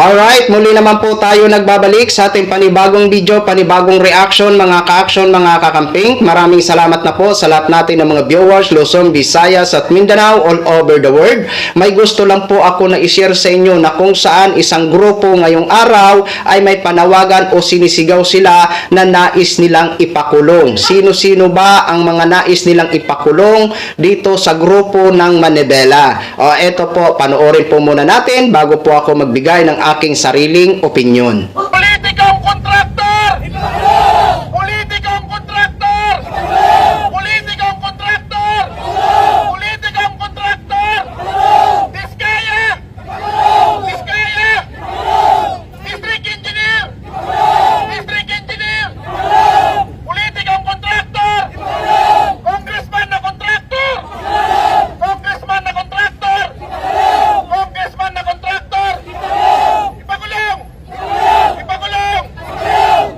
Alright, muli naman po tayo nagbabalik sa ating panibagong video, panibagong reaction mga ka-action, mga kakamping. Maraming salamat na po sa lahat natin ng mga viewers, Luzon, Visayas at Mindanao all over the world. May gusto lang po ako na i-share sa inyo na kung saan isang grupo ngayong araw ay may panawagan o sinisigaw sila na nais nilang ipakulong. Sino-sino ba ang mga nais nilang ipakulong dito sa grupo ng Manibela? O eto po, panoorin po muna natin bago po ako magbigay ng aking sariling opinyon. Politikong kontraktor! Politikong kontraktor! Politikong kontraktor! Politikong kontraktor! Diskaya! Diskaya! District engineer! District engineer! Politikong kontraktor! Congressman na kontraktor! Congressman na kontraktor! Congressman na kontraktor! Ipakulong! Ipakulong!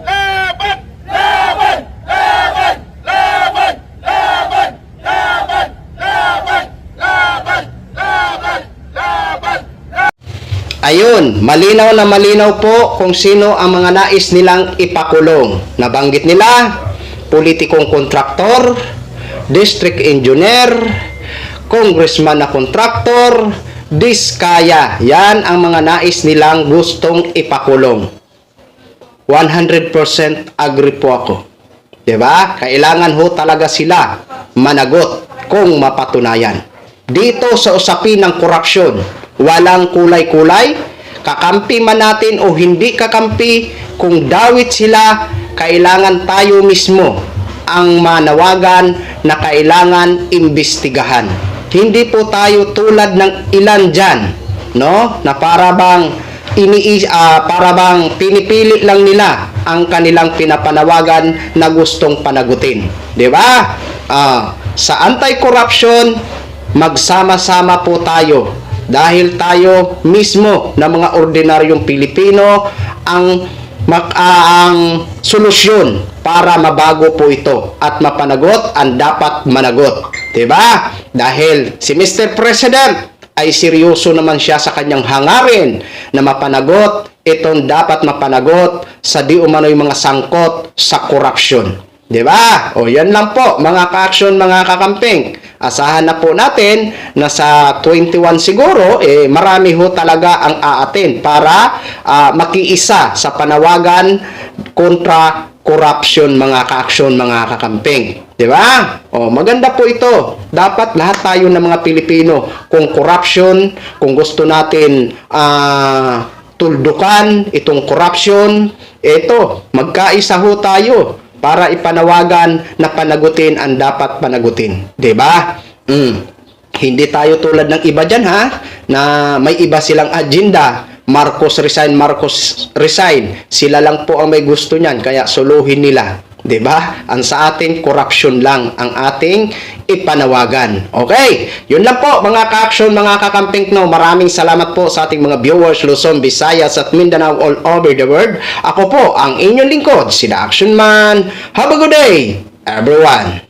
Laban! Laban! Laban! Laban! Laban! Laban! Laban! Laban! Laban! Laban! Ayun, malinaw na malinaw po kung sino ang mga nais nilang ipakulong. Nabanggit nila, politikong kontraktor, district engineer, congressman na kontraktor, diskaya. Yan ang mga nais nilang gustong ipakulong. 100% agree po ako. Diba? Kailangan ho talaga sila managot kung mapatunayan. Dito sa usapin ng korupsyon, walang kulay-kulay, kakampi man natin o hindi kakampi, kung dawit sila, kailangan tayo mismo ang manawagan na kailangan imbestigahan. Hindi po tayo tulad ng ilan dyan, no? Na para bang pinipili lang nila ang kanilang pinapanawagan na gustong panagutin. 'Di ba? Sa anti-corruption, magsama-sama po tayo dahil tayo mismo na mga ordinaryong Pilipino ang solusyon para mabago po ito at mapanagot ang dapat managot. Diba? Dahil si Mr. President ay seryoso naman siya sa kanyang hangarin na mapanagot itong dapat mapanagot sa di umano'y mga sangkot sa korupsyon. Diba? O yan lang po mga ka-action, mga kakamping. Asahan na po natin na sa 21 siguro, marami ho talaga ang aatin para makiisa sa panawagan kontra corruption, mga ka-action, mga kakamping. Diba? O, maganda po ito. Dapat lahat tayo ng mga Pilipino, kung corruption, kung gusto natin tuldukan itong corruption, ito, magkaisa ho tayo para ipanawagan na panagutin ang dapat panagutin. Diba? Hindi tayo tulad ng iba dyan, ha? Na may iba silang agenda. Marcos resign, Marcos resign. Sila lang po ang may gusto niyan, kaya suluhin nila. Diba? Ang sa atin, corruption lang ang ating ipanawagan. Okay? Yun lang po, mga ka-action, mga kakamping, no. Maraming salamat po sa ating mga viewers, Luzon, Visayas at Mindanao all over the world. Ako po, ang inyong lingkod, si The Action Man. Have a good day, everyone.